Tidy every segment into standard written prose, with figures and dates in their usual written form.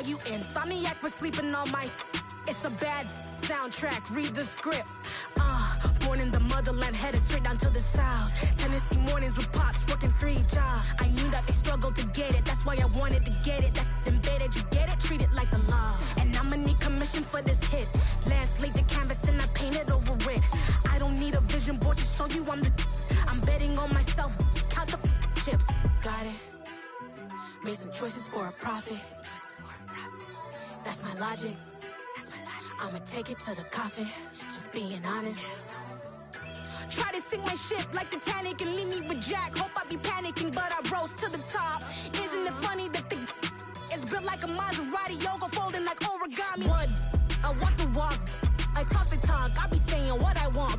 you insomniac for sleeping on my... It's a bad soundtrack, read the script. Born in the motherland, headed straight down to the south. Tennessee mornings with pops, working 3 jobs. I knew that they struggled to get it, that's why I wanted to get it. That embedded, you get it, treat it like the law. And I'ma need commission for this hit. Last laid the canvas and I painted over it. I don't need a vision board to show you I'm betting on myself, count the chips. Got it. Made some choices for a profit. That's my logic. I'ma take it to the coffin, just being honest. Try to sink my ship like Titanic and leave me with Jack. Hope I be panicking, but I rose to the top. Isn't it funny that the is built like a Maserati, yoga folding like origami? What? I walk the walk, I talk the talk, I be saying what I want.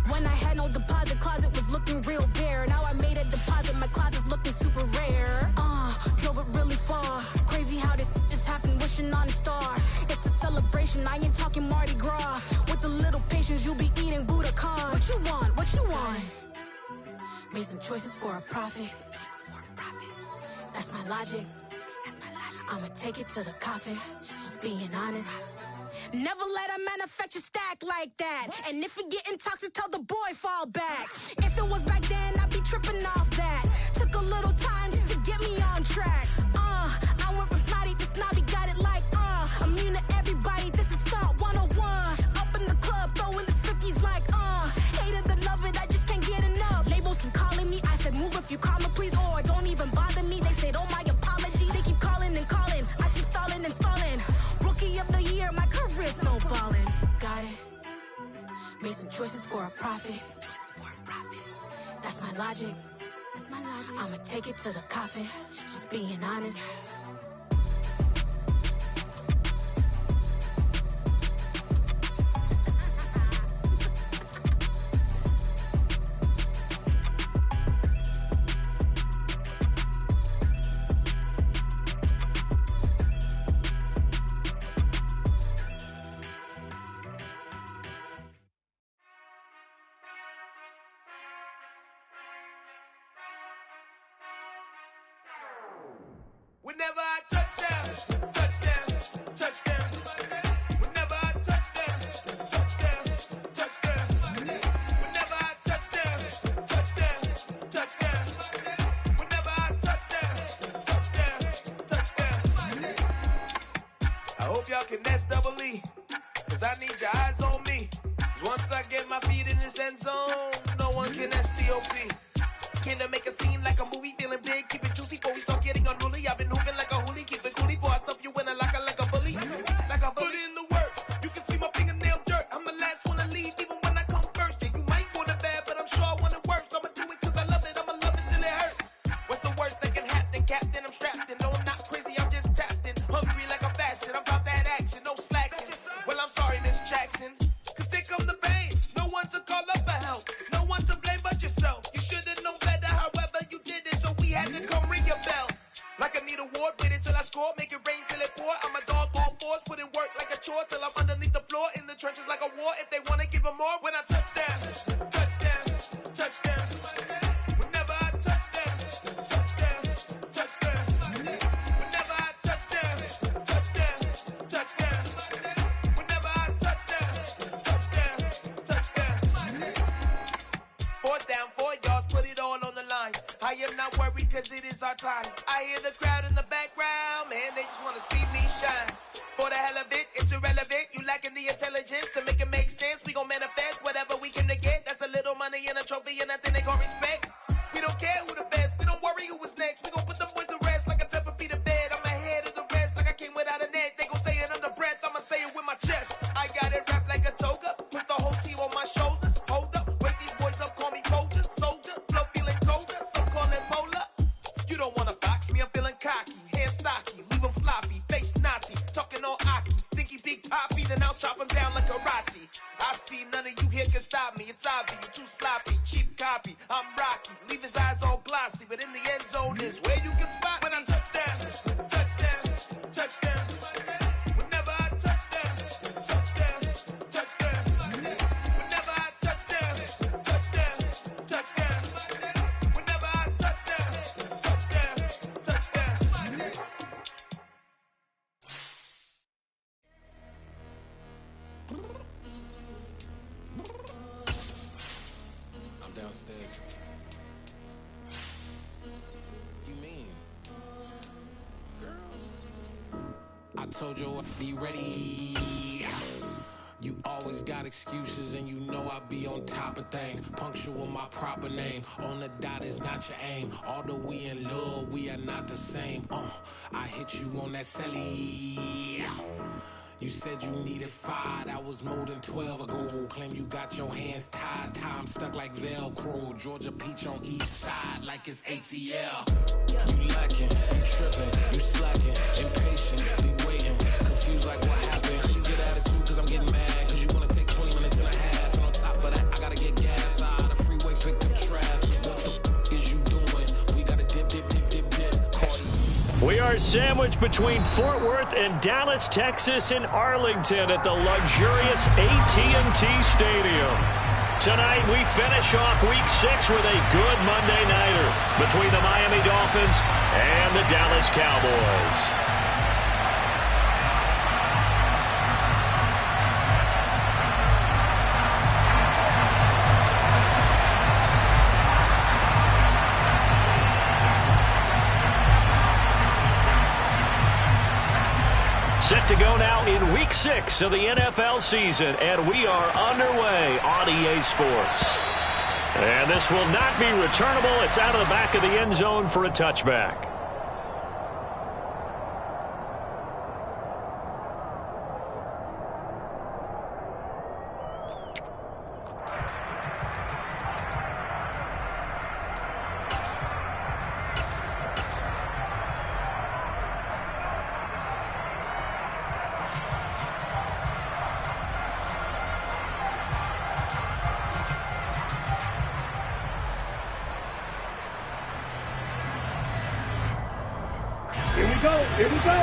When I had no deposit, closet was looking real bare. Now I made a deposit, my closet's looking super rare. Drove it really far. Crazy how did just happen, wishing on a star. It's a celebration, I ain't talking Mardi Gras. With a little patience, you'll be eating Budokan. What you want? What you want? Made some choices for a profit. That's my logic. I'ma take it to the coffin, just being honest. Never let a manufacture stack like that. And if it getting toxic, tell the boy fall back. If it was back then, I'd be tripping off that. Took a little time just to get me on track. I went from snotty to snobby, got it like immune to everybody, this is stunt 101. Up in the club, throwing the 50s like hate it and love it, I just can't get enough. Labels keep calling me, I said move if you call me please, or don't even bother me. They said oh my apologies, they keep calling and calling, I keep stalling and stalling. Rookie of the year, my career snowballing. Got it. Made some choices for a profit. That's my logic. I'ma take it to the coffin, just being honest. Whenever I touchdown, touchdown, touchdown. Whenever I touchdown, touchdown, touchdown. Whenever I touchdown, touchdown, touchdown. Whenever I touchdown, touchdown, touchdown. I hope y'all can nest double E, cause I need your eyes on me. Cause once I get my feet in this end zone, no one can STOP. Came to make a scene like a movie, feeling big, keep it juicy before we start getting unruly. I've been hooping like a hoolie, keep it coolie before I stuff you in a locker like a bully. Like a bully. Put in the work, you can see my fingernail dirt. I'm the last one to leave, even when I come first. Yeah, you might want it bad, but I'm sure I want it worse. I'ma do it cause I love it, I'ma love it till it hurts. What's the worst that can happen, Captain? I'm strapped in, no I'm not crazy, I'm just tapped in. Hungry like a bastard, I'm about that action, no slacking. Well, I'm sorry, Miss Jackson, cause here come the pain. No one to call up for help, no one to blame but yourself. You should've known better, however you did it, so we had to come ring your bell. Like I need a ward, wait until I score, make it rain till it pour. I'm a dog on fours, put in work like a chore till I'm underneath the floor, in the trenches like a war. If they wanna give them more, when I touchdown, touchdown, touchdown. Whenever I touchdown, touchdown, touchdown. Whenever I touchdown, touchdown, touchdown. Whenever I touchdown, touchdown, touchdown. 4th down, 4 yards, put it all on the line. I am not worried cause it is our time. I hear the crowd in the background, man, they just wanna see me shine. For the hell of it, it's irrelevant. You lacking the intelligence to make it make sense. We gon' manifest whatever we came to get. That's a little money and a trophy and nothing they gon' respect. We don't care who the best, we don't worry who was next. We gon' put them boys to rest like a 10 feet of bed. I'm ahead of the rest like I came without a net. They gon' say it under breath, I'ma say it with my chest. I got it wrapped like a toga, put the whole team on my shoulders. Hold up, wake these boys up, call me Folger, soldier. Flow feeling colder, some call it polar. You don't wanna box me, I'm feeling cocky. Hair stocky, leave him floppy, face naughty. Talking all aki, think he big poppy, then I'll chop him down like karate. I see none of you here can stop me. It's obvious, you too sloppy, cheap copy. I'm Rocky, leave his eyes all glossy, but in the end zone is where you can spot when I touchdown, touchdown, touchdown. Whenever I touchdown, touchdown, touchdown. Whenever I touchdown, touchdown, touchdown. Whenever I touchdown, touchdown, touchdown. told you I'd be ready. You always got excuses and you know I be on top of things. Punctual my proper name. On the dot is not your aim. Although we in love, we are not the same. I hit you on that celly. You said you needed 5, that was more than 12 ago. Claim you got your hands tied, time stuck like Velcro. Georgia Peach on each side like it's ATL. You lacking, you tripping, you slacking, impatient, be waiting, confused like what happened. You get attitude cause I'm getting mad, cause you wanna take 20 minutes and a half. And on top of that, I gotta get gas out of the freeway, pick up traffic. What the is you doing? We gotta dip, Cardi. We are sandwiched between Fort Worth and Dallas, Texas, and Arlington at the luxurious AT&T Stadium. Tonight, we finish off Week 6 with a good Monday nighter between the Miami Dolphins and the Dallas Cowboys. Set to go now in Week 6 of the NFL season, and we are underway on EA Sports. And this will not be returnable. It's out of the back of the end zone for a touchback. Here we go.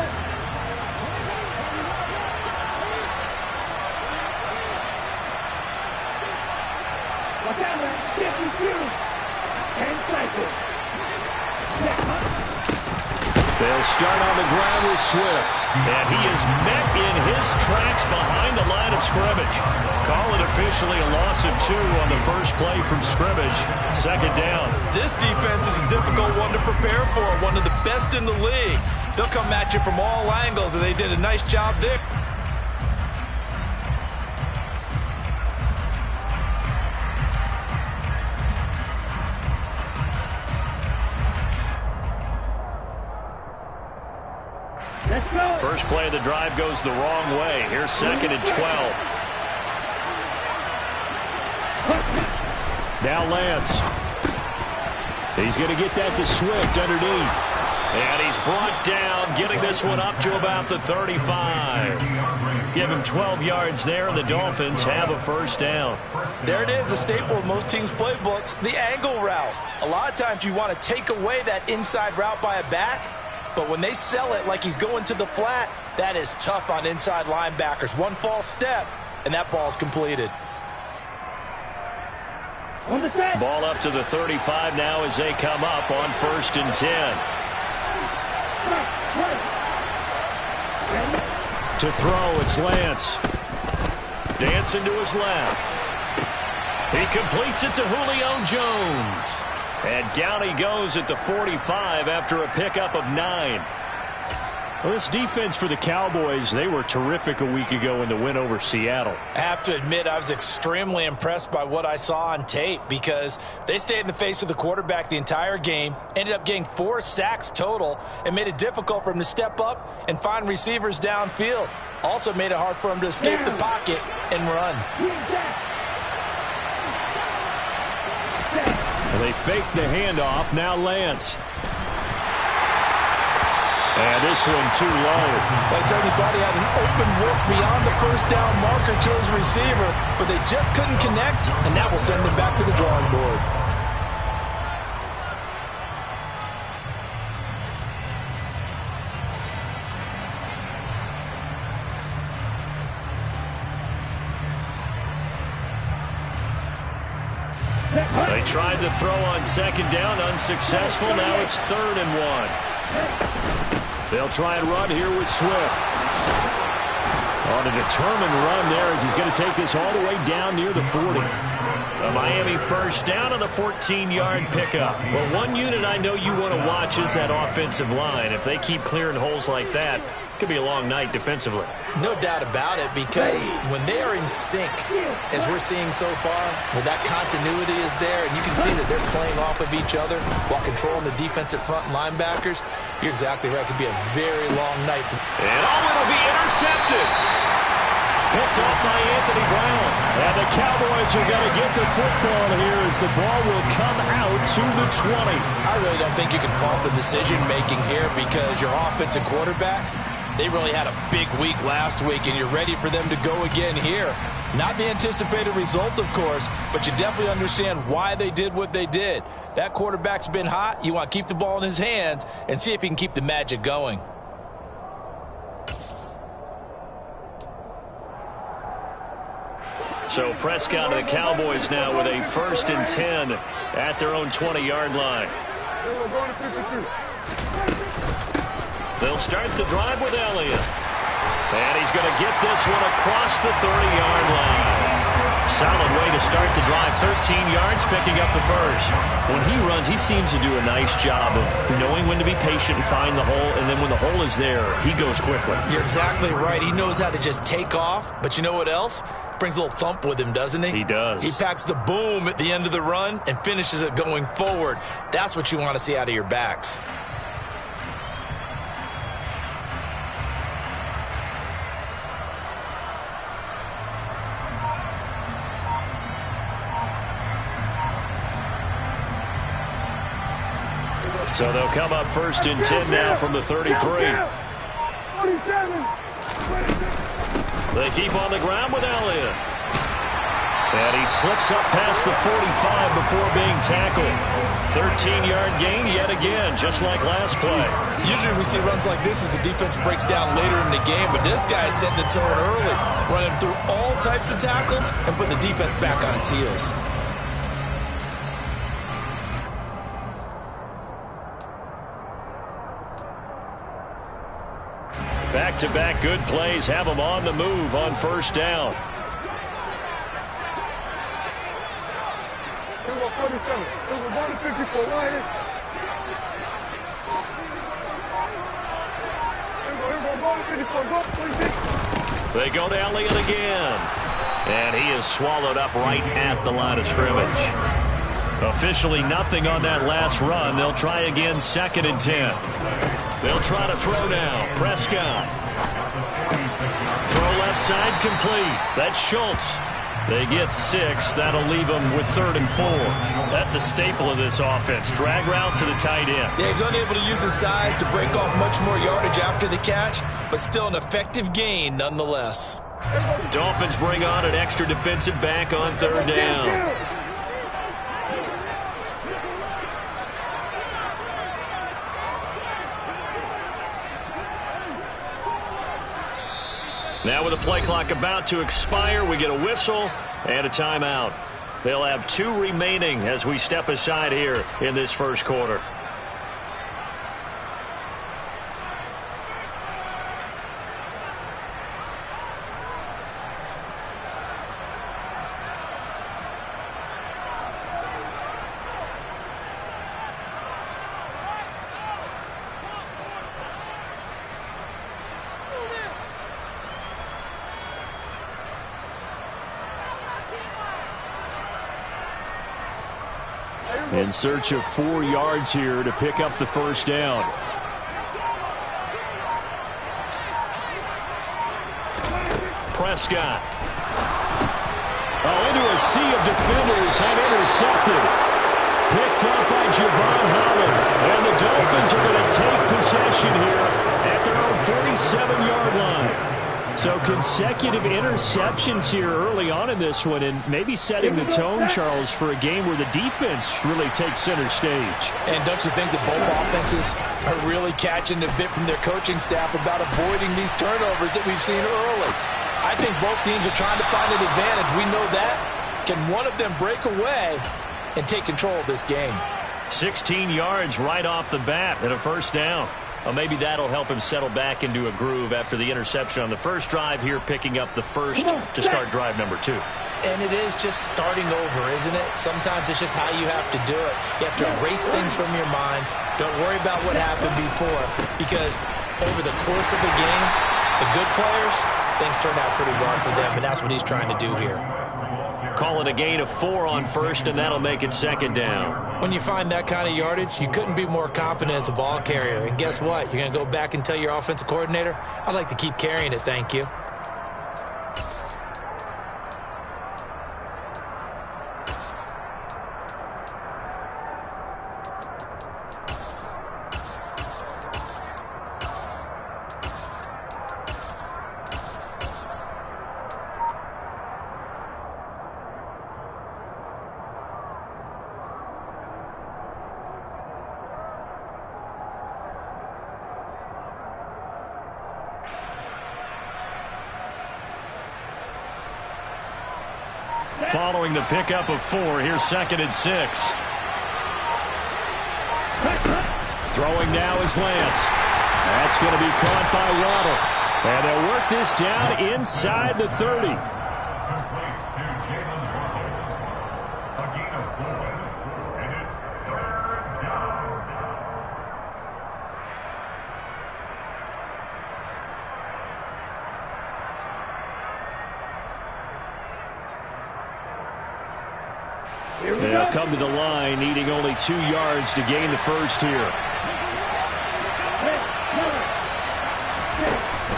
Watch out, man. Get you and cycle. They'll start on the ground with Swift. And he is met in his tracks behind the line of scrimmage. Call it officially a loss of 2 on the first play from scrimmage. Second down. This defense is a difficult one to prepare for. One of the best in the league. They'll come at you from all angles, and they did a nice job there. Let's go. First play of the drive goes the wrong way. Here's 2nd and 12. Now Lance. He's going to get that to Swift underneath. And he's brought down, getting this one up to about the 35. Give him 12 yards there, and the Dolphins have a first down. There it is, a staple of most teams' playbooks, the angle route. A lot of times you want to take away that inside route by a back, but when they sell it like he's going to the flat, that is tough on inside linebackers. One false step, and that ball's completed. Ball up to the 35 now as they come up on 1st and 10. To throw, it's Lance. Dancing to his left. He completes it to Julio Jones. And down he goes at the 45 after a pickup of 9. Well, this defense for the Cowboys, they were terrific a week ago in the win over Seattle. I have to admit, I was extremely impressed by what I saw on tape because they stayed in the face of the quarterback the entire game, ended up getting 4 sacks total, and made it difficult for him to step up and find receivers downfield. Also made it hard for him to escape the pocket and run. Well, they faked the handoff. Now Lance. And this one too low. They certainly thought he had an open look beyond the first down marker to his receiver, but they just couldn't connect, and that will send them back to the drawing board. They tried to throw on 2nd down, unsuccessful. Now it's 3rd and 1. They'll try and run here with Swift. On a determined run there as he's going to take this all the way down near the 40. A Miami first down on the 14-yard pickup. Well, one unit I know you want to watch is that offensive line. If they keep clearing holes like that, Could be a long night defensively. No doubt about it, because when they are in sync, as we're seeing so far, where that continuity is there, and you can see that they're playing off of each other while controlling the defensive front linebackers, you're exactly right. It could be a very long night. And it'll be intercepted. Picked off by Anthony Brown. And the Cowboys are going to get the football here as the ball will come out to the 20. I really don't think you can fault the decision-making here, because your offensive quarterback, they really had a big week last week, and you're ready for them to go again here. Not the anticipated result, of course, but you definitely understand why they did what they did. That quarterback's been hot. You want to keep the ball in his hands and see if he can keep the magic going. So Prescott and the Cowboys now with a 1st and 10 at their own 20-yard line. They'll start the drive with Elliott. And he's going to get this one across the 30-yard line. Solid way to start the drive. 13 yards, picking up the first. When he runs, he seems to do a nice job of knowing when to be patient and find the hole, and then when the hole is there, he goes quickly. You're exactly right. He knows how to just take off, but you know what else? Brings a little thump with him, doesn't he? He does. He packs the boom at the end of the run and finishes it going forward. That's what you want to see out of your backs. So they'll come up 1st and 10 now from the 33. 47. They keep on the ground with Elliott. And he slips up past the 45 before being tackled. 13-yard gain yet again, just like last play. Usually we see runs like this as the defense breaks down later in the game, but this guy is setting the tone early, running through all types of tackles and putting the defense back on its heels. Back-to-back good plays have them on the move on 1st down. 47. 54. They go to Elliott again. And he is swallowed up right at the line of scrimmage. Officially nothing on that last run. They'll try again 2nd and 10. They'll try to throw now. Prescott. Throw left side complete. That's Schultz. They get 6. That'll leave them with 3rd and 4. That's a staple of this offense. Drag route to the tight end. Yeah, he's unable to use his size to break off much more yardage after the catch, but still an effective gain nonetheless. Dolphins bring on an extra defensive back on 3rd down. Now with the play clock about to expire, we get a whistle and a timeout. They'll have 2 remaining as we step aside here in this 1st quarter. In search of 4 yards here to pick up the 1st down. Prescott. Into a sea of defenders and intercepted. Picked up by Javon Holland. And the Dolphins are going to take possession here at their own 47-yard line. So consecutive interceptions here early on in this one, and maybe setting the tone, Charles, for a game where the defense really takes center stage. And don't you think that both offenses are really catching a bit from their coaching staff about avoiding these turnovers that we've seen early? I think both teams are trying to find an advantage. We know that. Can one of them break away and take control of this game? 16 yards right off the bat and a 1st down. Well, maybe that'll help him settle back into a groove after the interception on the 1st drive here, picking up the 1st to start drive number 2. And it is just starting over, isn't it? Sometimes it's just how you have to do it. You have to erase things from your mind. Don't worry about what happened before, because over the course of the game, the good players, things turned out pretty well for them, and that's what he's trying to do here. Call it a gain of 4 on first, and that'll make it second down. When you find that kind of yardage, you couldn't be more confident as a ball carrier. And guess what? You're going to go back and tell your offensive coordinator, I'd like to keep carrying it, thank you. Following the pickup of 4, here's 2nd and 6. Throwing now is Lance. That's going to be caught by Waddle. And they'll work this down inside the 30. They'll come to the line, needing only 2 yards to gain the first here.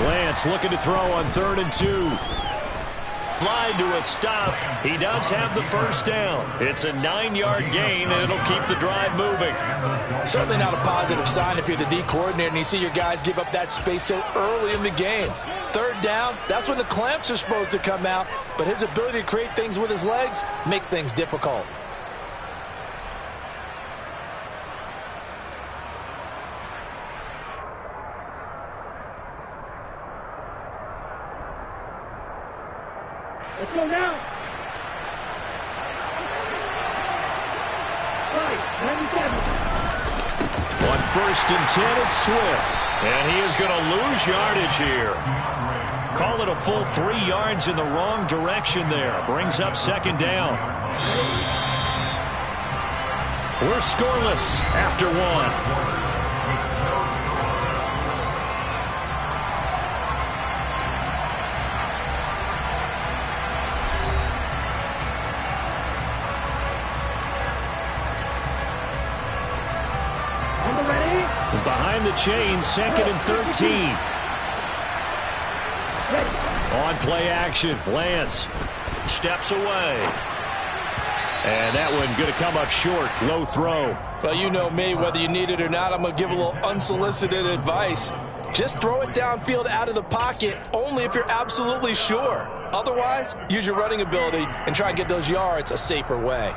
Lance looking to throw on 3rd and 2. Slide to a stop. He does have the first down. It's a 9-yard gain, and it'll keep the drive moving. Certainly not a positive sign if you're the D coordinator and you see your guys give up that space so early in the game. 3rd down, that's when the clamps are supposed to come out, but his ability to create things with his legs makes things difficult. Let's go now. 97. On 1st and 10, it's Swift. And he is going to lose yardage here. Call it a full 3 yards in the wrong direction there. Brings up 2nd down. We're scoreless after 1. Behind the chains, 2nd and 13. On play action, Lance steps away. And that one going to come up short, low throw. Well, you know me, whether you need it or not, I'm going to give a little unsolicited advice. Just throw it downfield out of the pocket only if you're absolutely sure. Otherwise, use your running ability and try and get those yards a safer way.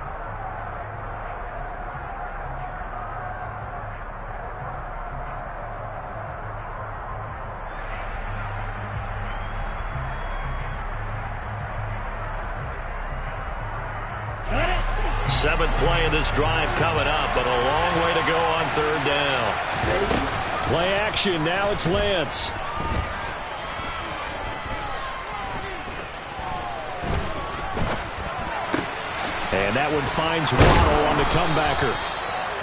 Seventh play of this drive coming up, but a long way to go on 3rd down. Play action, now it's Lance. And that one finds Waddle on the comebacker.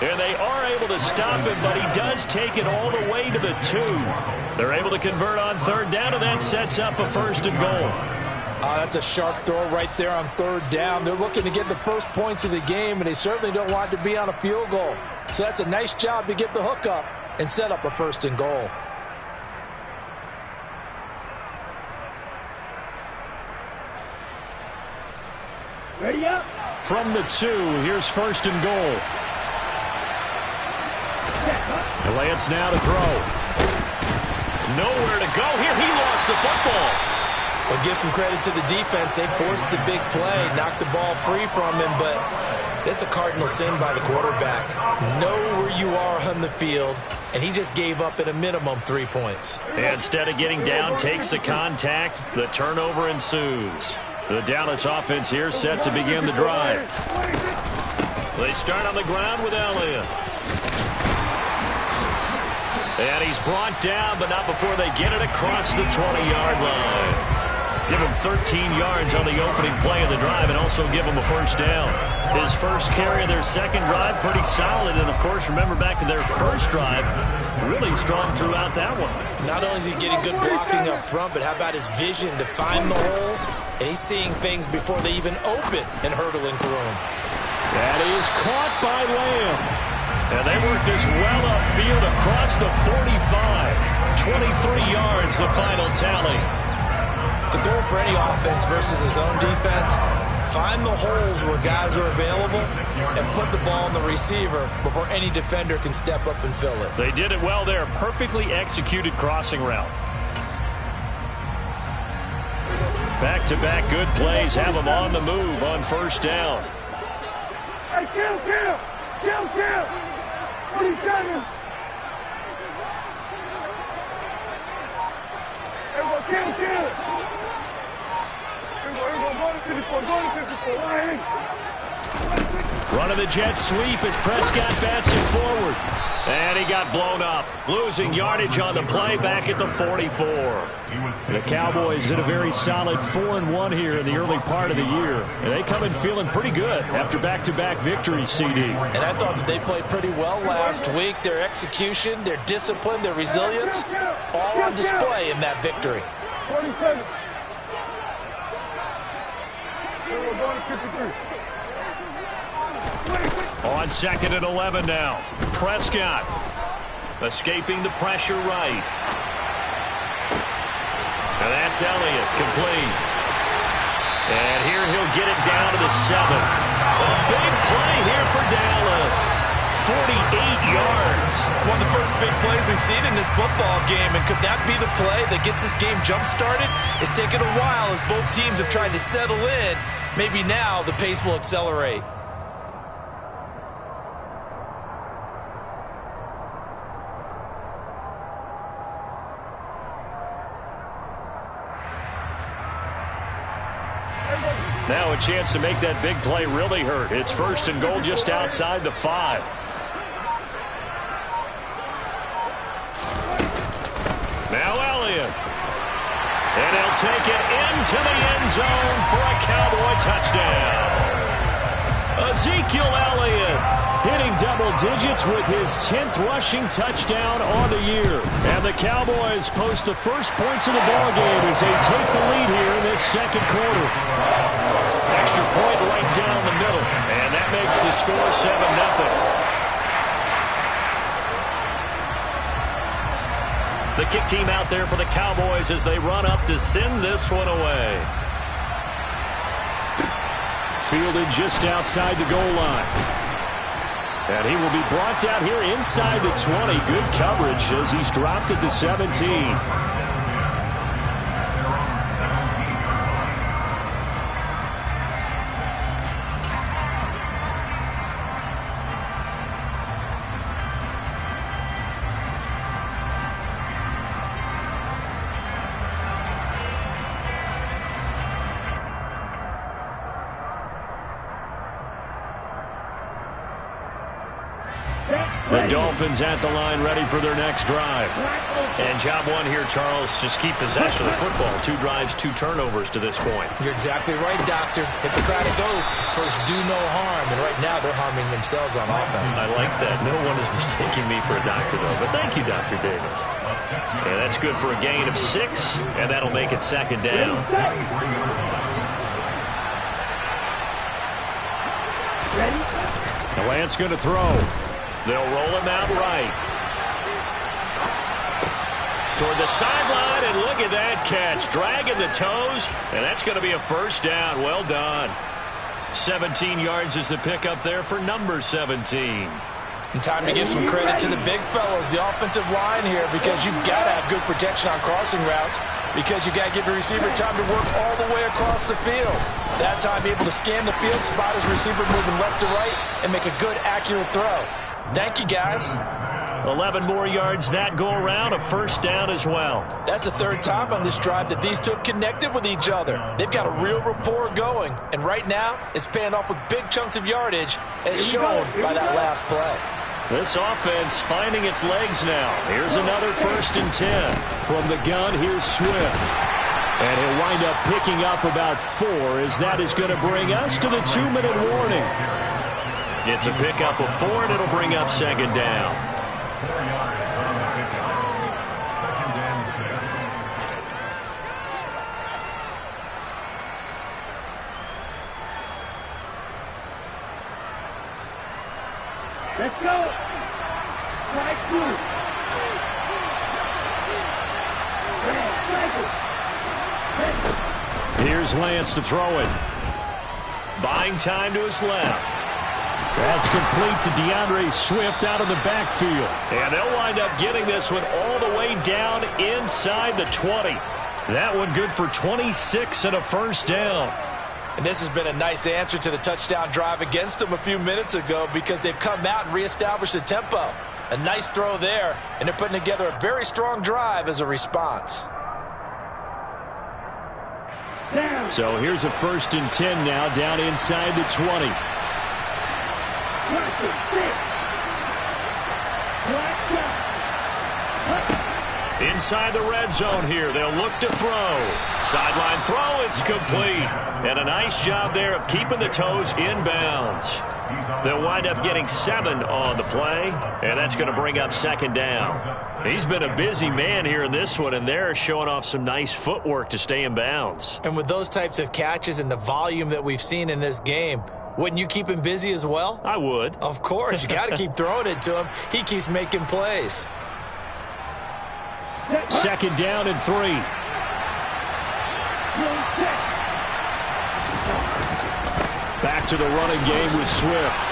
And they are able to stop him, but he does take it all the way to the 2. They're able to convert on 3rd down, and that sets up a 1st and goal. That's a sharp throw right there on 3rd down. They're looking to get the first points of the game, and they certainly don't want to be on a field goal. So that's a nice job to get the hook up and set up a 1st and goal. Ready up. From the 2, here's 1st and goal. Lance now to throw. Nowhere to go here. He lost the football. Well, give some credit to the defense. They forced the big play, knocked the ball free from him, but that's a cardinal sin by the quarterback. Know where you are on the field, and he just gave up at a minimum 3 points. Instead of getting down, takes the contact. The turnover ensues. The Dallas offense here set to begin the drive. They start on the ground with Elliott. And he's brought down, but not before they get it across the 20-yard line. Give him 13 yards on the opening play of the drive and also give him a first down. His first carry of their second drive, pretty solid. And, of course, remember back to their first drive, really strong throughout that one. Not only is he getting good blocking up front, but how about his vision to find the holes? And he's seeing things before they even open and hurtling through them. That is caught by Lamb. And they work this well upfield across the 45. 23 yards, the final tally. The goal for any offense versus his own defense, find the holes where guys are available and put the ball on the receiver before any defender can step up and fill it. They did it well there. Perfectly executed crossing route. Back-to-back good plays have them on the move on first down. Hey, kill! 47! Kill! Run of the jet sweep as Prescott bats it forward. And he got blown up. Losing yardage on the play back at the 44. The Cowboys did a very solid 4-1 here in the early part of the year. And they come in feeling pretty good after back-to-back victories, CD. And I thought that they played pretty well last week. Their execution, their discipline, their resilience, all on display in that victory. 47. On 2nd and 11 now. Prescott escaping the pressure right. And that's Elliott, complete. And here he'll get it down to the 7. A big play here for Dallas. 48 yards. One of the first big plays we've seen in this football game, and could that be the play that gets this game jump-started? It's taken a while as both teams have tried to settle in. Maybe now the pace will accelerate. Now a chance to make that big play really hurt. It's 1st and goal just outside the 5. Now Elliott. And he'll take it into the end zone for a Cowboy touchdown. Ezekiel Elliott hitting double digits with his 10th rushing touchdown on the year. And the Cowboys post the first points of the ballgame as they take the lead here in this second quarter. Extra point right down the middle. And that makes the score 7-0. The kick team out there for the Cowboys as they run up to send this one away. Fielded just outside the goal line. And he will be brought down here inside the 20. Good coverage as he's dropped at the 17. The Dolphins at the line, ready for their next drive. And job one here, Charles, just keep possession of the football. 2 drives, 2 turnovers to this point. You're exactly right, Doctor. Hippocratic oath, first do no harm. And right now they're harming themselves on offense. I like that. No one is mistaking me for a doctor, though. But thank you, Dr. Davis. And that's good for a gain of 6, and that'll make it 2nd down. The Lance going to throw. They'll roll him out right. Toward the sideline, and look at that catch. Dragging the toes, and that's going to be a first down. Well done. 17 yards is the pickup there for number 17. And time to give some credit to the big fellas, the offensive line here, because you've got to have good protection on crossing routes, because you've got to give the receiver time to work all the way across the field. That time, be able to scan the field, spot his receiver moving left to right, and make a good, accurate throw. Thank you, guys. 11 more yards that go around, a first down as well. That's the 3rd time on this drive that these two have connected with each other. They've got a real rapport going, and right now it's paying off with big chunks of yardage, as shown by that last play. This offense finding its legs now. Here's another 1st and 10. From the gun, here's Swift. And he'll wind up picking up about 4, as that is going to bring us to the 2-minute warning. It's a pickup of 4, and it'll bring up second down. Let's go. Strike 2. Here's Lance to throw it. Buying time to his left. That's complete to DeAndre Swift out of the backfield. And they'll wind up getting this one all the way down inside the 20. That one good for 26 and a first down. And this has been a nice answer to the touchdown drive against them a few minutes ago, because they've come out and reestablished the tempo. A nice throw there, and they're putting together a very strong drive as a response. So here's a 1st and 10 now, down inside the 20. Inside the red zone here. They'll look to throw. Sideline throw. It's complete. And a nice job there of keeping the toes in bounds. They'll wind up getting 7 on the play, and that's going to bring up second down. He's been a busy man here in this one, and they're showing off some nice footwork to stay in bounds. And with those types of catches and the volume that we've seen in this game, wouldn't you keep him busy as well? I would. Of course. You got to keep throwing it to him. He keeps making plays. Second down and 3. Back to the running game with Swift.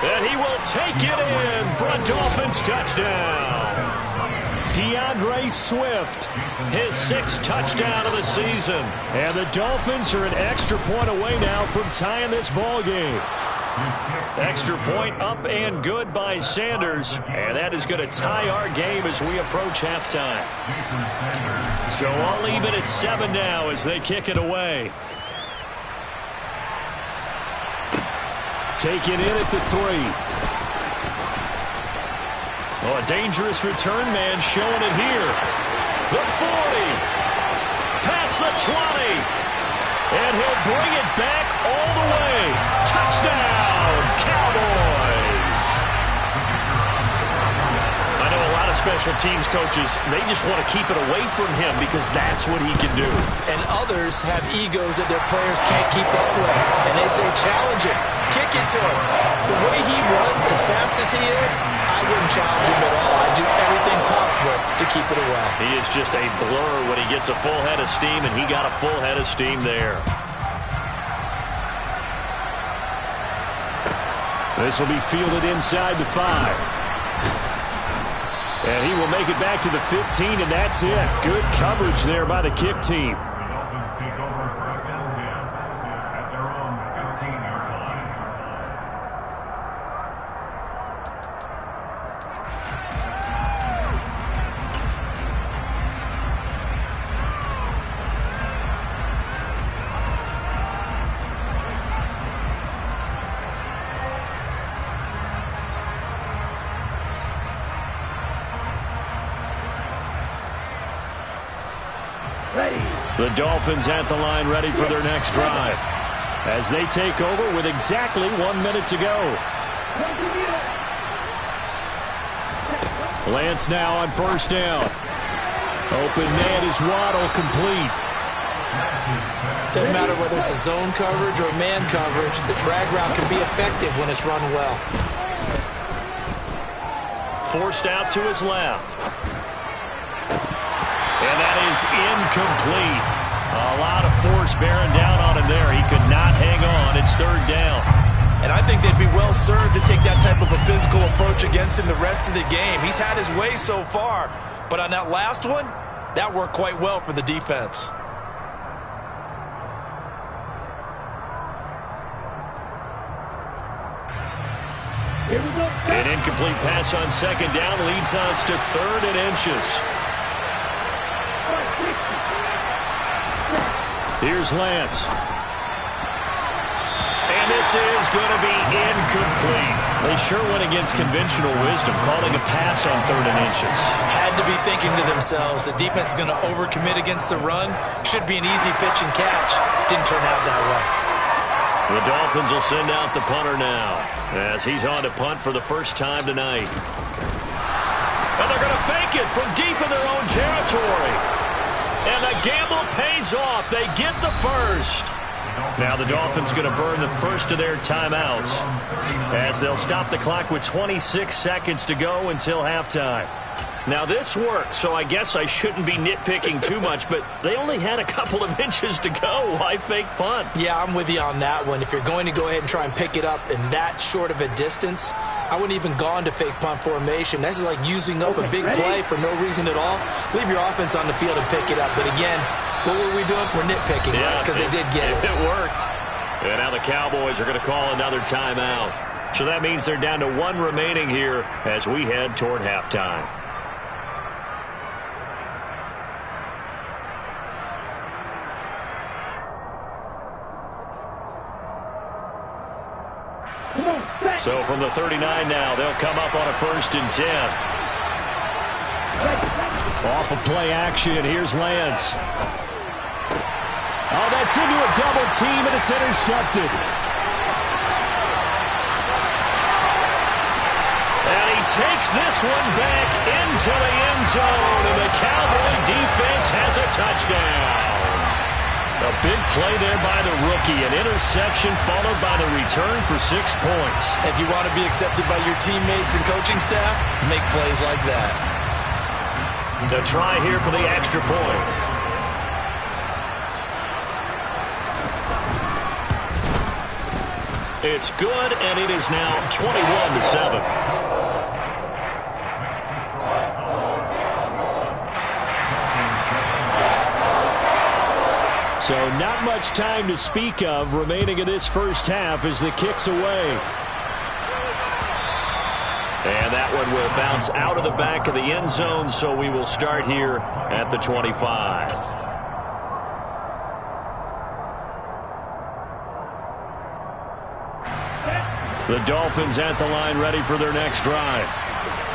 And he will take it in for a Dolphins touchdown. DeAndre Swift, his 6th touchdown of the season. And the Dolphins are an extra point away now from tying this ball game. Extra point up and good by Sanders. And that is going to tie our game as we approach halftime. So I'll leave it at 7 now as they kick it away. Taken in at the 3. Oh, a dangerous return man showing it here. The 40. Past the 20. And he'll bring it back all the way. Touchdown, Cowboys. I know a lot of special teams coaches, they just want to keep it away from him because that's what he can do. And others have egos that their players can't keep up with. And they say, challenge him. Kick it to him. The way he runs as fast as he is, I wouldn't challenge him at all. I'd do everything possible to keep it away. He is just a blur when he gets a full head of steam, and he got a full head of steam there. This will be fielded inside the 5. And he will make it back to the 15, and that's it. Good coverage there by the kick team. The Dolphins at the line ready for their next drive as they take over with exactly 1 minute to go. Lance now on first down. Open man is Waddle, complete. Doesn't matter whether it's a zone coverage or man coverage, the drag route can be effective when it's run well. Forced out to his left. And that is incomplete. A lot of force bearing down on him there. He could not hang on. It's third down. And I think they'd be well served to take that type of a physical approach against him the rest of the game. He's had his way so far. But on that last one, that worked quite well for the defense. An incomplete pass on second down leads us to 3rd and inches. Here's Lance. And this this is going to be incomplete. They sure went against conventional wisdom, calling a pass on 3rd and inches. Had to be thinking to themselves, the defense is going to overcommit against the run. Should be an easy pitch and catch. Didn't turn out that way. The Dolphins will send out the punter now as he's on to punt for the first time tonight. And they're going to fake it from deep in their own territory. And the gamble pays off. They get the first. Now the Dolphins going to burn the first of their timeouts as they'll stop the clock with 26 seconds to go until halftime. Now this worked, so I guess I shouldn't be nitpicking too much, but they only had a couple of inches to go. Why fake punt? Yeah, I'm with you on that one. If you're going to go ahead and try and pick it up in that short of a distance, I wouldn't even gone to fake punt formation. This is like using up a big play for no reason at all. Leave your offense on the field and pick it up. But again, what were we doing? We're nitpicking, right? Because they did get it. It worked. And now the Cowboys are going to call another timeout. So that means they're down to 1 remaining here as we head toward halftime. So from the 39 now, they'll come up on a 1st and 10. Off of play action, here's Lance. Oh, that's into a double team, and it's intercepted. And he takes this one back into the end zone, and the Cowboy defense has a touchdown. A big play there by the rookie, an interception followed by the return for 6 points. If you want to be accepted by your teammates and coaching staff, make plays like that. The try here for the extra point. It's good, and it is now 21-7. So not much time to speak of remaining in this first half as the kick's away. And that one will bounce out of the back of the end zone, so we will start here at the 25. The Dolphins at the line ready for their next drive.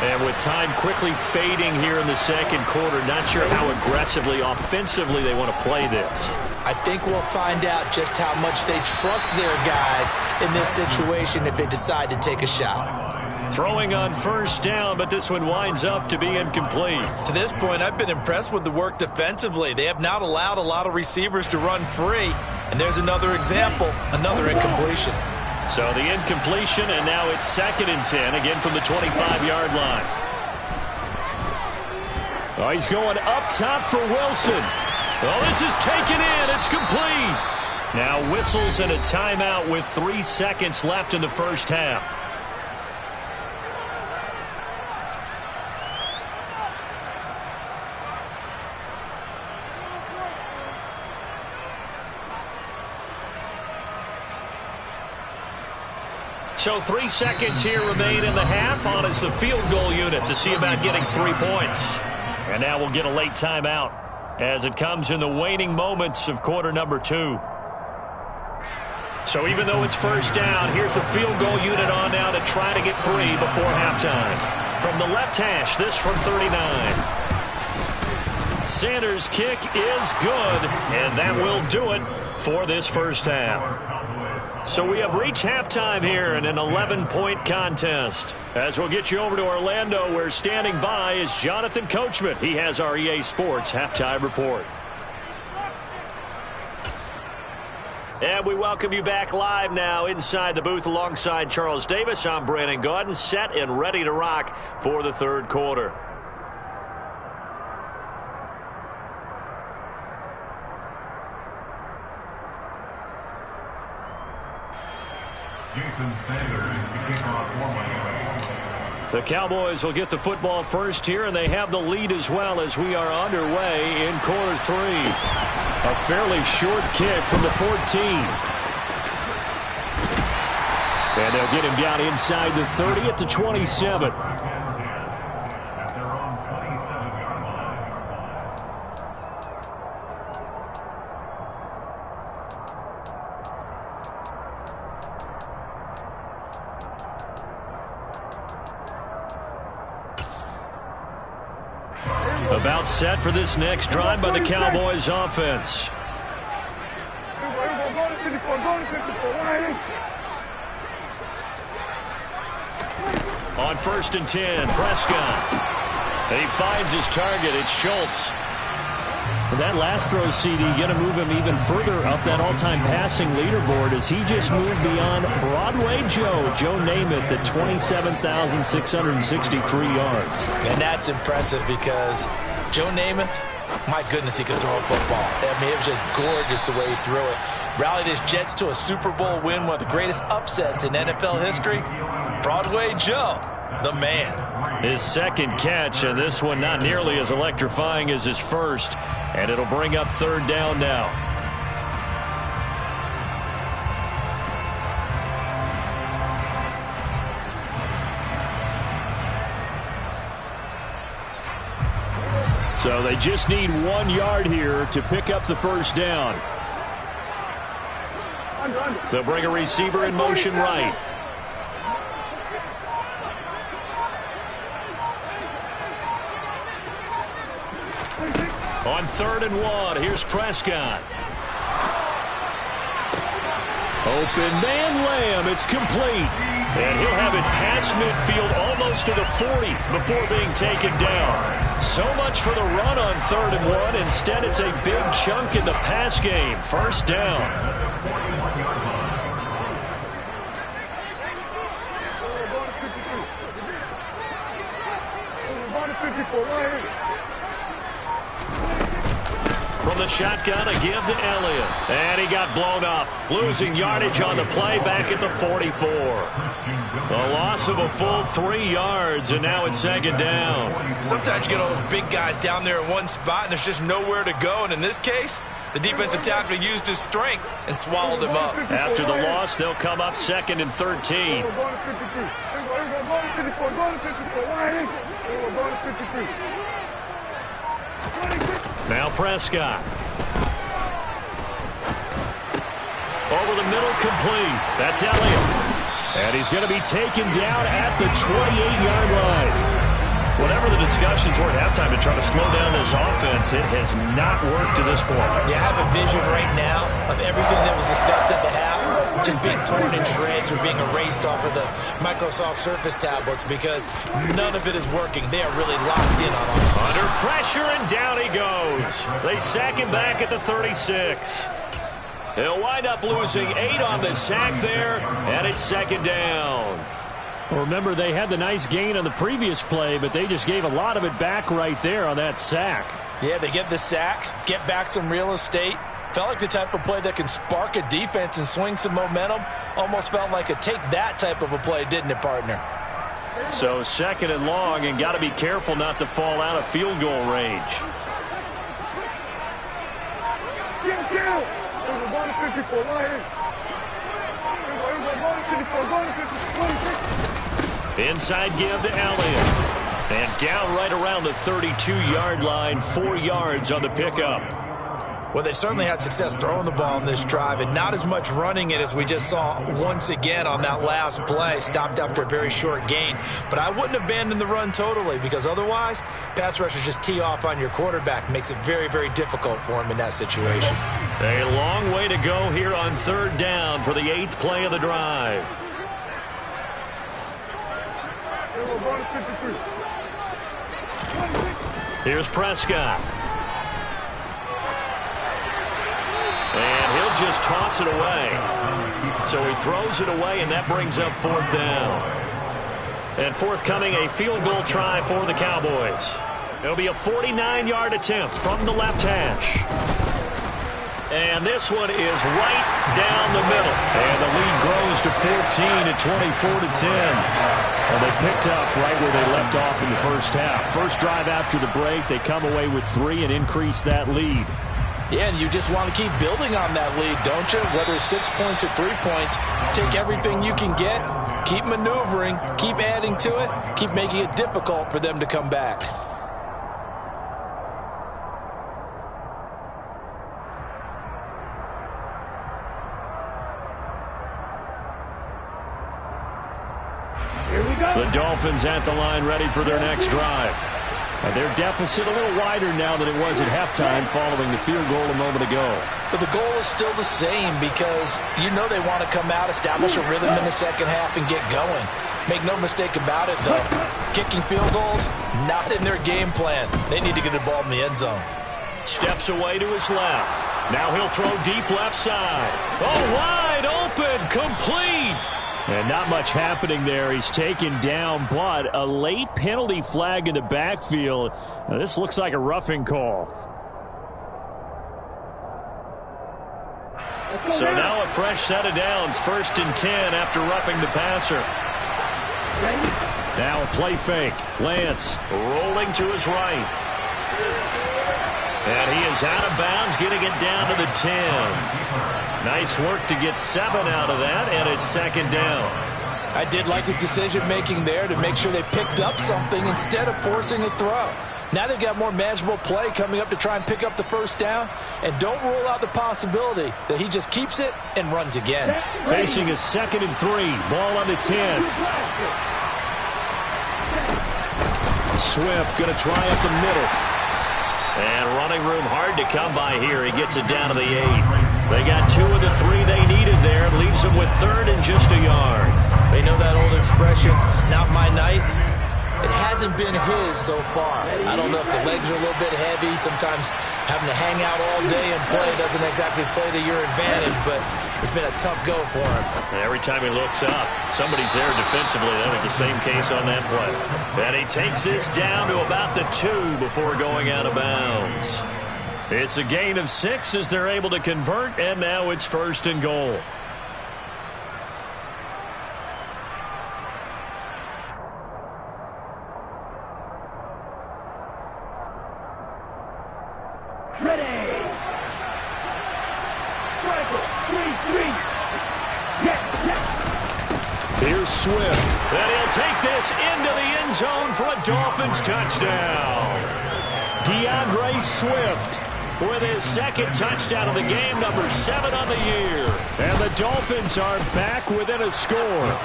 And with time quickly fading here in the second quarter, not sure how aggressively, offensively they want to play this. I think we'll find out just how much they trust their guys in this situation if they decide to take a shot. Throwing on 1st down, but this one winds up to be incomplete. To this point, I've been impressed with the work defensively. They have not allowed a lot of receivers to run free. And there's another example, another incompletion. So the incompletion, and now it's 2nd and 10, again from the 25-yard line. Oh, he's going up top for Wilson. Oh, this is taken in. It's complete. Now whistles and a timeout with 3 seconds left in the first half. So 3 seconds here remain in the half. On is the field goal unit to see about getting 3 points. And now we'll get a late timeout as it comes in the waning moments of quarter number 2. So even though it's 1st down, here's the field goal unit on now to try to get 3 before halftime. From the left hash, this from 39. Sanders' kick is good, and that will do it for this first half. So we have reached halftime here in an 11-point contest. As we'll get you over to Orlando, where standing by is Jonathan Coachman. He has our EA Sports halftime report. And we welcome you back live now inside the booth alongside Charles Davis. I'm Brandon Gaudin, set and ready to rock for the third quarter. The Cowboys will get the football first here, and they have the lead as well as we are underway in quarter 3. A fairly short kick from the 14. And they'll get him down inside the 30 at the 27. About set for this next drive by the Cowboys offense. On 1st and 10, Prescott. And he finds his target. It's Schultz. Well, that last throw, CD, going to move him even further up that all-time passing leaderboard as he just moved beyond Broadway Joe Namath at 27,663 yards. And that's impressive because Joe Namath, my goodness, he could throw a football. I mean, it was just gorgeous the way he threw it. Rallied his Jets to a Super Bowl win, one of the greatest upsets in NFL history. Broadway Joe, the man. His second catch, and this one not nearly as electrifying as his first. And it'll bring up 3rd down now. So they just need 1 yard here to pick up the 1st down. They'll bring a receiver in motion right. On 3rd and 1, here's Prescott. Open man Lamb, it's complete. And he'll have it past midfield almost to the 40 before being taken down. So much for the run on 3rd and 1. Instead, it's a big chunk in the pass game. 1st down. From the shotgun, a give to Elliott. And he got blown up. Losing yardage on the play back at the 44. A loss of a full 3 yards, and now it's 2nd down. Sometimes you get all those big guys down there in one spot, and there's just nowhere to go. And in this case, the defensive tackle used his strength and swallowed him up. After the loss, they'll come up 2nd and 13. Now Prescott. Over the middle, complete. That's Elliott. And he's going to be taken down at the 28-yard line. Whatever the discussions were at halftime to try to slow down this offense, it has not worked to this point. You have a vision right now of everything that was discussed at the half just being torn in shreds or being erased off of the Microsoft Surface tablets because none of it is working. They are really locked in on it. Under pressure, and down he goes. They sack him back at the 36. He'll wind up losing 8 on the sack there, and it's 2nd down. Well, remember, they had the nice gain on the previous play, but they just gave a lot of it back right there on that sack. Yeah, they get the sack, get back some real estate. Felt like the type of play that can spark a defense and swing some momentum. Almost felt like a take that type of a play, didn't it, partner? So 2nd and long, and got to be careful not to fall out of field goal range. Inside give to Elliott. And down right around the 32-yard line, 4 yards on the pickup. Well, they certainly had success throwing the ball in this drive and not as much running it as we just saw once again on that last play. Stopped after a very short gain. But I wouldn't abandon the run totally because otherwise, pass rushers just tee off on your quarterback. Makes it very, very difficult for him in that situation. A long way to go here on 3rd down for the 8th play of the drive. Here's Prescott. And he'll just toss it away. So he throws it away, and that brings up 4th down. And forthcoming, a field goal try for the Cowboys. It'll be a 49-yard attempt from the left hash. And this one is right down the middle. And the lead grows to 14 at 24-10. Well, they picked up right where they left off in the first half. First drive after the break, they come away with 3 and increase that lead. Yeah, and you just want to keep building on that lead, don't you? Whether it's 6 points or 3 points, take everything you can get, keep maneuvering, keep adding to it, keep making it difficult for them to come back. The Dolphins at the line ready for their next drive. And their deficit a little wider now than it was at halftime following the field goal a moment ago. But the goal is still the same because you know they want to come out, establish a rhythm in the second half, and get going. Make no mistake about it, though. Kicking field goals, not in their game plan. They need to get the ball in the end zone. Steps away to his left. Now he'll throw deep left side. Oh, wide open, complete. And not much happening there. He's taken down, but a late penalty flag in the backfield. Now, this looks like a roughing call. So now a fresh set of downs, 1st and 10 after roughing the passer. Now a play fake. Lance rolling to his right. And he is out of bounds, getting it down to the 10. Nice work to get 7 out of that, and it's 2nd down. I did like his decision-making there to make sure they picked up something instead of forcing a throw. Now they've got more manageable play coming up to try and pick up the 1st down, and don't rule out the possibility that he just keeps it and runs again. Facing a 2nd and 3. Ball on the 10. Swift going to try up the middle. And running room hard to come by here. He gets it down to the 8. They got 2 of the 3 they needed there. Leaves them with 3rd and just a yard. They know that old expression, it's not my night. It hasn't been his so far. I don't know if the legs are a little bit heavy. Sometimes having to hang out all day and play doesn't exactly play to your advantage, but it's been a tough go for him. And every time he looks up, somebody's there defensively. That was the same case on that play. And he takes this down to about the 2 before going out of bounds. It's a gain of 6 as they're able to convert, and now it's 1st and goal. Here's Swift. And he'll take this into the end zone for a Dolphins touchdown. DeAndre Swift with his 2nd touchdown of the game, number 7 on the year. And the Dolphins are back within a score.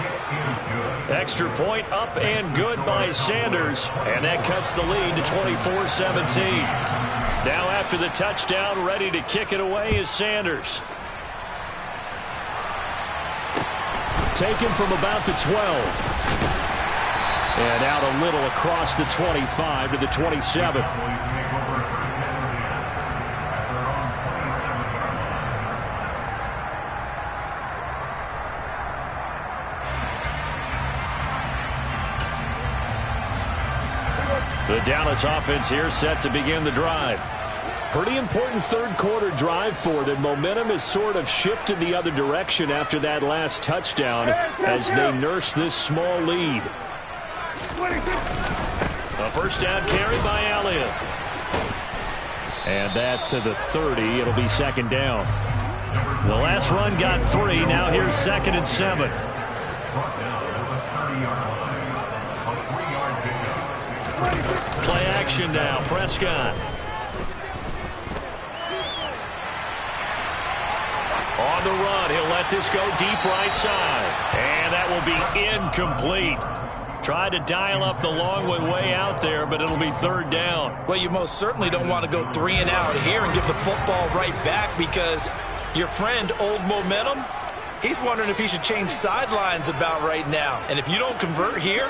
Extra point up and good by Sanders. And that cuts the lead to 24-17. Now after the touchdown, ready to kick it away is Sanders. Taken from about the 12. And out a little across the 25 to the 27. The Dallas offense here set to begin the drive. Pretty important 3rd quarter drive for them. Momentum has sort of shifted the other direction after that last touchdown as they nurse this small lead. A 1st down carry by Elliott. And that to the 30. It'll be 2nd down. The last run got 3. Now here's 2nd and 7. Play action now. Prescott. On the run, he'll let this go deep right side. And that will be incomplete. Tried to dial up the long one way out there, but it'll be 3rd down. Well, you most certainly don't want to go 3 and out here and give the football right back because your friend, Old Momentum, he's wondering if he should change sidelines about right now. And if you don't convert here,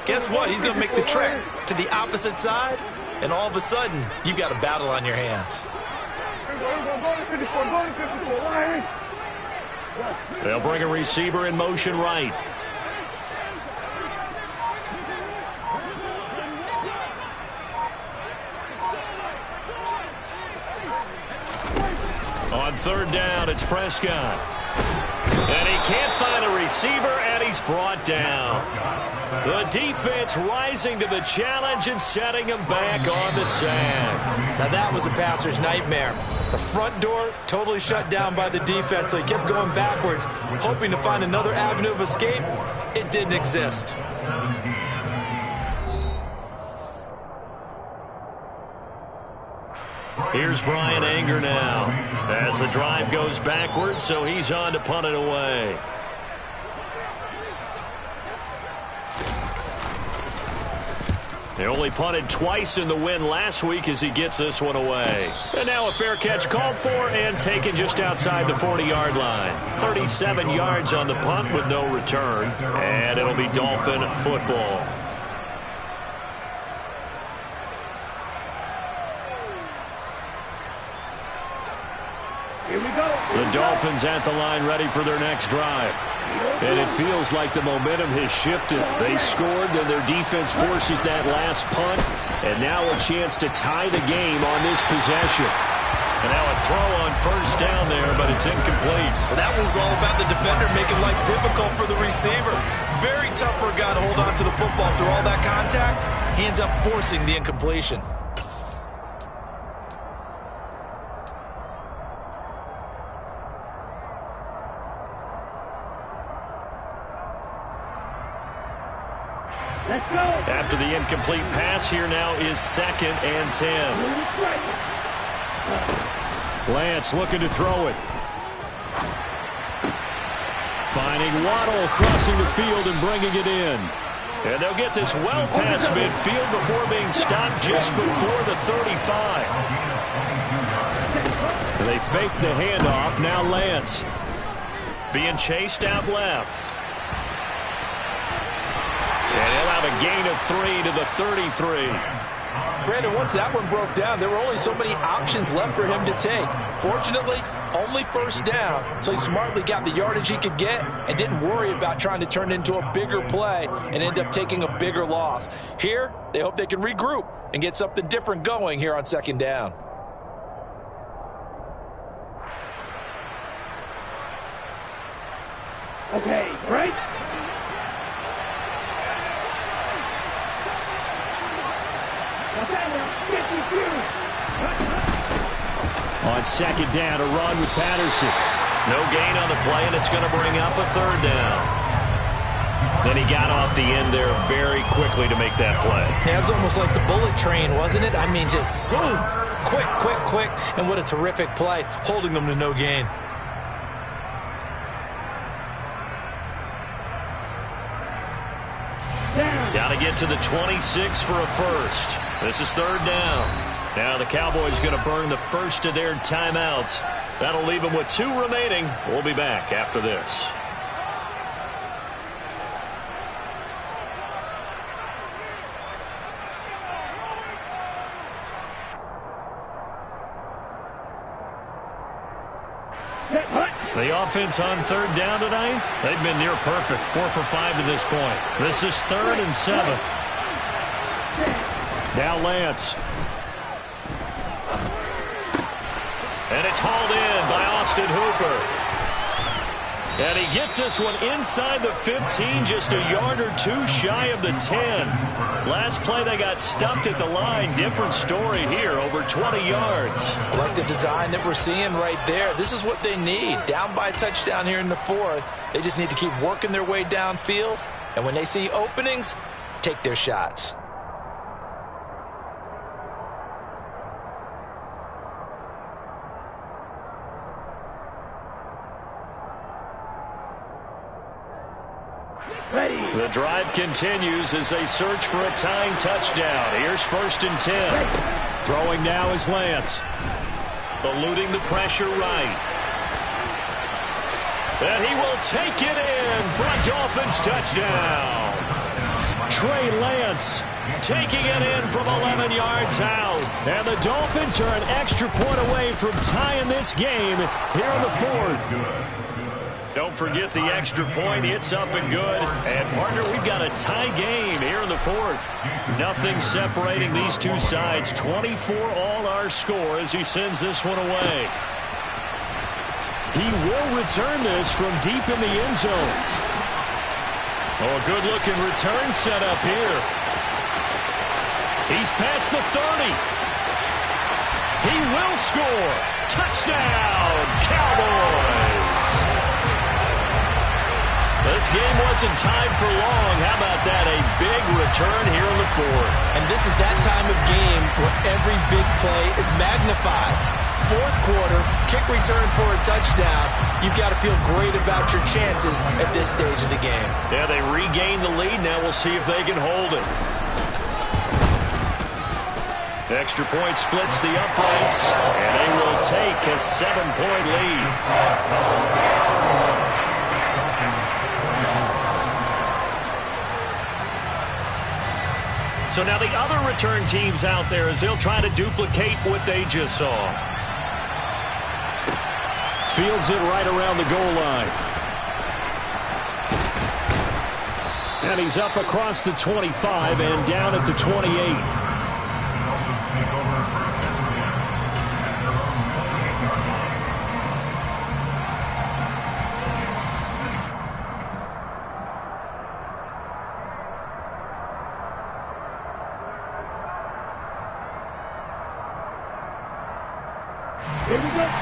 guess what? He's going to make the trek to the opposite side, and all of a sudden, you've got a battle on your hands. They'll bring a receiver in motion right. On 3rd down, it's Prescott. And he can't find a receiver, and he's brought down. The defense rising to the challenge and setting him back on the sack. Now that was a passer's nightmare. The front door totally shut down by the defense, so he kept going backwards, hoping to find another avenue of escape. It didn't exist. Here's Brian Anger now as the drive goes backwards, so he's on to punt it away. They only punted twice in the win last week as he gets this one away. And now a fair catch called for and taken just outside the 40-yard line. 37 yards on the punt with no return. And it'll be Dolphin football. Here we go. The Dolphins at the line ready for their next drive. And it feels like the momentum has shifted. They scored, then their defense forces that last punt. And now a chance to tie the game on this possession. And now a throw on first down there, but it's incomplete. Well, that was all about the defender making life difficult for the receiver. Very tough for a guy to hold on to the football through all that contact. He ends up forcing the incompletion. Let's go. After the incomplete pass, here now is 2nd and 10. Lance looking to throw it. Finding Waddle crossing the field and bringing it in. And they'll get this well past midfield before being stopped just before the 35. They fake the handoff. Now Lance being chased out left. And he'll have a gain of 3 to the 33. Brandon, once that one broke down, there were only so many options left for him to take. Fortunately, only first down, so he smartly got the yardage he could get and didn't worry about trying to turn it into a bigger play and end up taking a bigger loss. Here, they hope they can regroup and get something different going here on 2nd down. Okay, right? On 2nd down, a run with Patterson. No gain on the play, and it's going to bring up a 3rd down. Then he got off the end there very quickly to make that play. Yeah, it was almost like the bullet train, wasn't it? I mean, just zoom. Quick, quick, quick. And what a terrific play, holding them to no gain. Got to get to the 26 for a first. This is 3rd down. Now the Cowboys going to burn the first of their timeouts. That'll leave them with 2 remaining. We'll be back after this. The offense on 3rd down tonight, they've been near perfect. 4 for 5 to this point. This is 3rd and 7. Now Lance. And it's hauled in by Austin Hooper. And he gets this one inside the 15, just a yard or 2 shy of the 10. Last play they got stuffed at the line. Different story here, over 20 yards. I like the design that we're seeing right there. This is what they need. Down by a touchdown here in the 4th. They just need to keep working their way downfield. And when they see openings, take their shots. The drive continues as they search for a tying touchdown. Here's 1st and 10. Throwing now is Lance. Eluding the pressure right. And he will take it in for a Dolphins touchdown. Trey Lance taking it in from 11 yards out. And the Dolphins are an extra point away from tying this game here in the 4th. Don't forget the extra point. It's up and good. And, partner, we've got a tie game here in the 4th. Nothing separating these two sides. 24 all our score as he sends this one away. He will return this from deep in the end zone. Oh, a good-looking return set up here. He's past the 30. He will score. Touchdown, Cowboys. This game wasn't tied for long. How about that? A big return here in the 4th. And this is that time of game where every big play is magnified. 4th quarter, kick return for a touchdown. You've got to feel great about your chances at this stage of the game. Yeah, they regain the lead. Now we'll see if they can hold it. Extra point splits the uprights, and they will take a 7-point lead. So now the other return teams out there as they'll try to duplicate what they just saw. Fields it right around the goal line. And he's up across the 25 and down at the 28.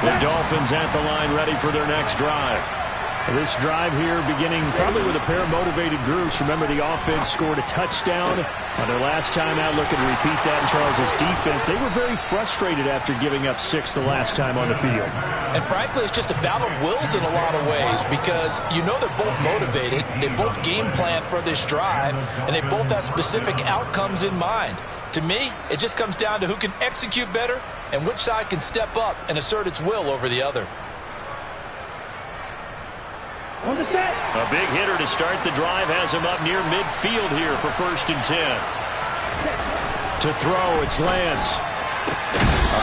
The Dolphins at the line ready for their next drive. This drive here beginning probably with a pair of motivated groups. Remember, the offense scored a touchdown on their last time out. Looking to repeat that in Charles's defense. They were very frustrated after giving up 6 the last time on the field. And frankly, it's just a battle of wills in a lot of ways because you know they're both motivated. They both game plan for this drive, and they both have specific outcomes in mind. To me, it just comes down to who can execute better and which side can step up and assert its will over the other. On the set. A big hitter to start the drive has him up near midfield here for 1st and 10. To throw, it's Lance.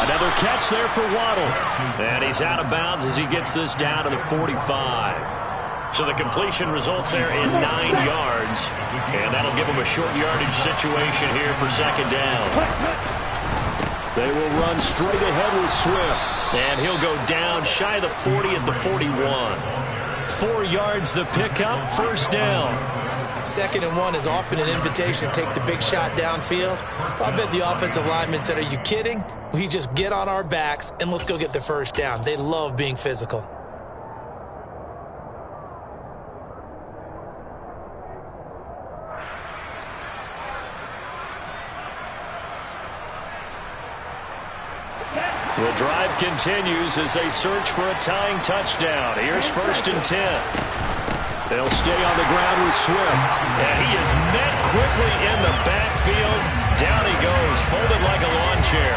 Another catch there for Waddle. And he's out of bounds as he gets this down to the 45. So the completion results there in 9 yards. And that'll give him a short yardage situation here for 2nd down. They will run straight ahead with Swift. And he'll go down shy of the 40 at the 41. 4 yards the pickup, 1st down. 2nd and 1 is often an invitation to take the big shot downfield. I bet the offensive lineman said, "Are you kidding? We just get on our backs and let's go get the 1st down." They love being physical. The drive continues as they search for a tying touchdown. Here's 1st and 10. They'll stay on the ground with Swift. And he is met quickly in the backfield. Down he goes, folded like a lawn chair.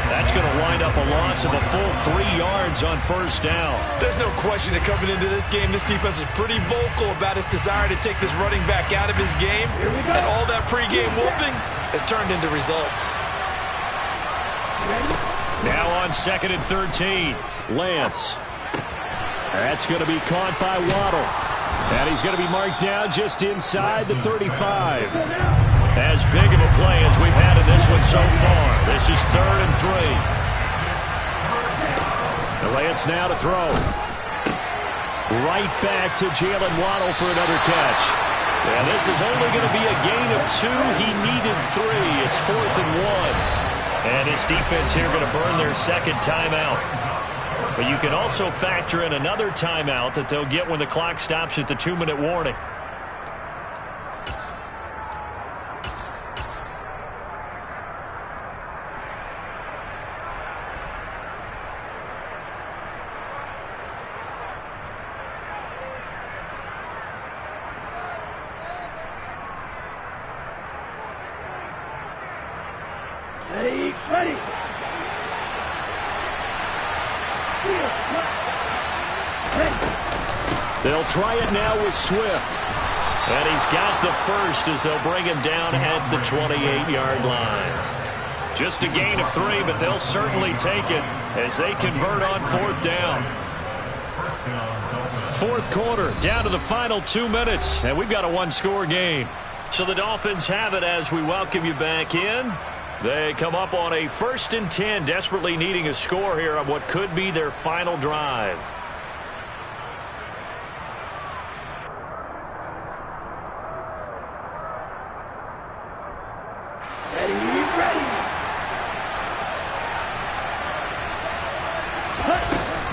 That's going to wind up a loss of a full 3 yards on 1st down. There's no question that coming into this game, this defense is pretty vocal about its desire to take this running back out of his game. And all that pregame whooping has turned into results. Now on 2nd and 13, Lance. That's going to be caught by Waddle. And he's going to be marked down just inside the 35. As big of a play as we've had in this one so far. This is 3rd and 3. Lance now to throw. Right back to Jalen Waddle for another catch. And this is only going to be a gain of 2. He needed 3. It's 4th and 1. And his defense here going to burn their 2nd timeout. But you can also factor in another timeout that they'll get when the clock stops at the 2-minute warning. Ready. They'll try it now with Swift. And he's got the 1st as they'll bring him down at the 28-yard line. Just a gain of 3, but they'll certainly take it as they convert on 4th down. 4th quarter, down to the final 2 minutes, and we've got a 1-score game. So the Dolphins have it as we welcome you back in. They come up on a 1st and 10, desperately needing a score here on what could be their final drive.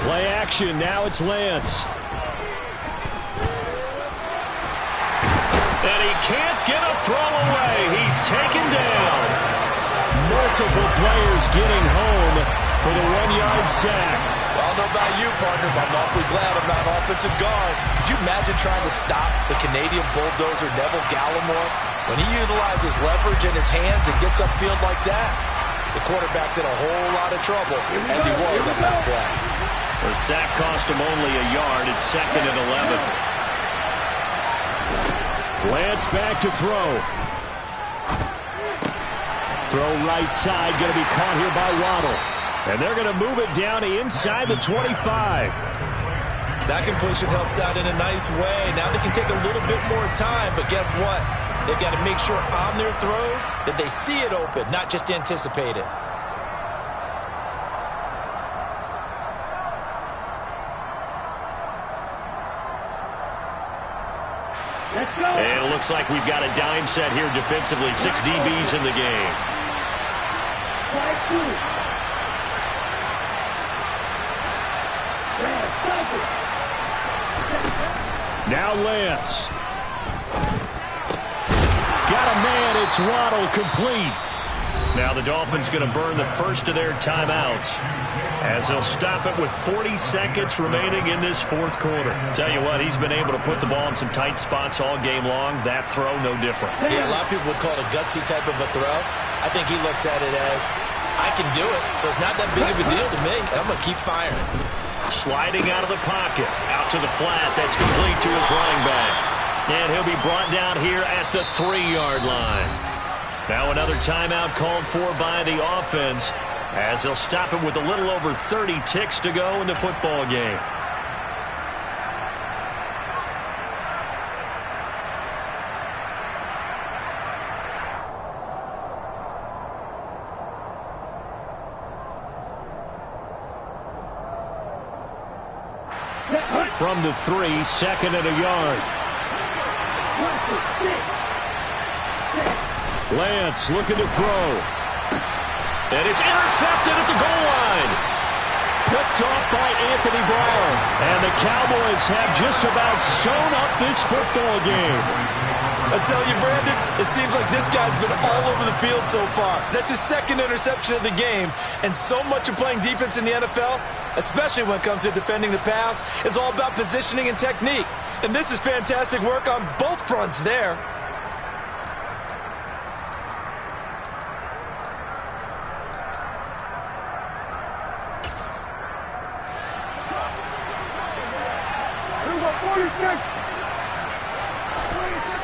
Play action, now it's Lance. And he can't get a throw away. He's taken down. Multiple players getting home for the 1-yard sack. Well, I don't know about you, partner, but I'm awfully glad I'm not an offensive guard. Could you imagine trying to stop the Canadian bulldozer Neville Gallimore when he utilizes leverage in his hands and gets upfield like that? The quarterback's in a whole lot of trouble, as he was on that play. The sack cost him only a yard. It's 2nd and 11. Lance back to throw. Throw right side, going to be caught here by Waddle. And they're going to move it down inside the 25. That completion helps out in a nice way. Now they can take a little bit more time, but guess what? They've got to make sure on their throws that they see it open, not just anticipate it. And it looks like we've got a dime set here defensively. 6 DBs in the game. Now Lance. Got a man. It's Waddle, complete. Now the Dolphins going to burn the first of their timeouts as they'll stop it with 40 seconds remaining in this fourth quarter. Tell you what, he's been able to put the ball in some tight spots all game long. That throw, no different. Yeah, a lot of people would call it a gutsy type of a throw. I think he looks at it as, I can do it, so it's not that big of a deal to me, and I'm going to keep firing. Sliding out of the pocket, out to the flat. That's complete to his running back. And he'll be brought down here at the 3-yard line. Now another timeout called for by the offense as they'll stop it with a little over 30 ticks to go in the football game. From the 3, 2nd and a yard. Lance looking to throw. And it's intercepted at the goal line. Picked off by Anthony Brown. And the Cowboys have just about sewn up this football game. I tell you, Brandon, it seems like this guy's been all over the field so far. That's his 2nd interception of the game. And so much of playing defense in the NFL, especially when it comes to defending the pass, is all about positioning and technique. And this is fantastic work on both fronts there.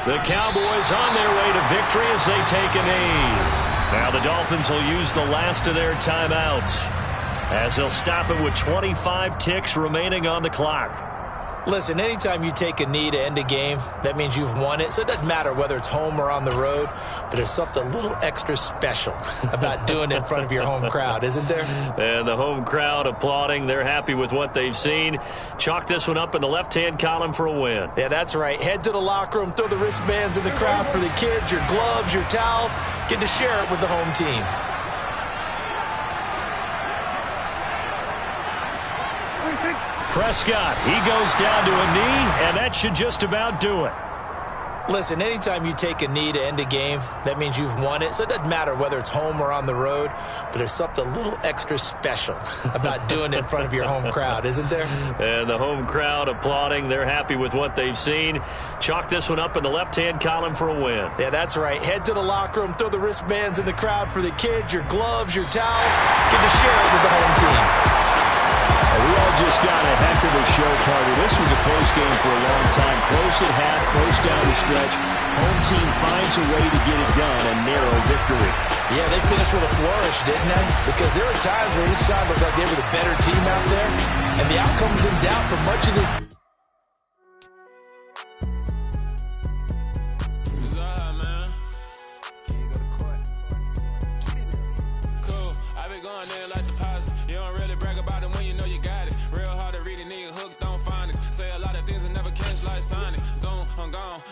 The Cowboys on their way to victory as they take a knee. Now the Dolphins will use the last of their timeouts as they'll stop it with 25 ticks remaining on the clock. Listen, anytime you take a knee to end a game, that means you've won it. So it doesn't matter whether it's home or on the road, but there's something a little extra special about doing it in front of your home crowd, isn't there? And the home crowd applauding. They're happy with what they've seen. Chalk this one up in the left-hand column for a win. Yeah, that's right. Head to the locker room, throw the wristbands in the crowd for the kids, your gloves, your towels. Get to share it with the home team. Prescott, he goes down to a knee, and that should just about do it. Listen, anytime you take a knee to end a game, that means you've won it. So it doesn't matter whether it's home or on the road, but there's something a little extra special about doing it in front of your home crowd, isn't there? And the home crowd applauding. They're happy with what they've seen. Chalk this one up in the left-hand column for a win. Yeah, that's right. Head to the locker room, throw the wristbands in the crowd for the kids, your gloves, your towels. Get to share it with the home team. We all just got a heck of a show, Carter. This was a close game for a long time. Close at half, close down the stretch. Home team finds a way to get it done, a narrow victory. Yeah, they finished with a flourish, didn't they? Because there were times where each side looked like they were the better team out there, and the outcome was in doubt for much of this.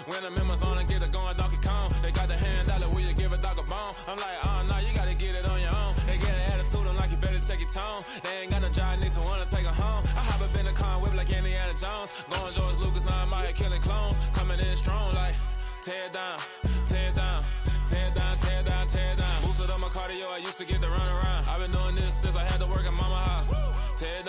When I'm in my zone and get it going, Donkey Kong. They got the hand dollar, will you give a dog a bone? I'm like, oh, no, you gotta get it on your own. They get an attitude, I'm like, you better check your tone. They ain't got no job, need someone to take her home. I hop up in the car and whip like Indiana Jones. Going George Lucas, now I'm out here killing clones. Coming in strong like, tear it down,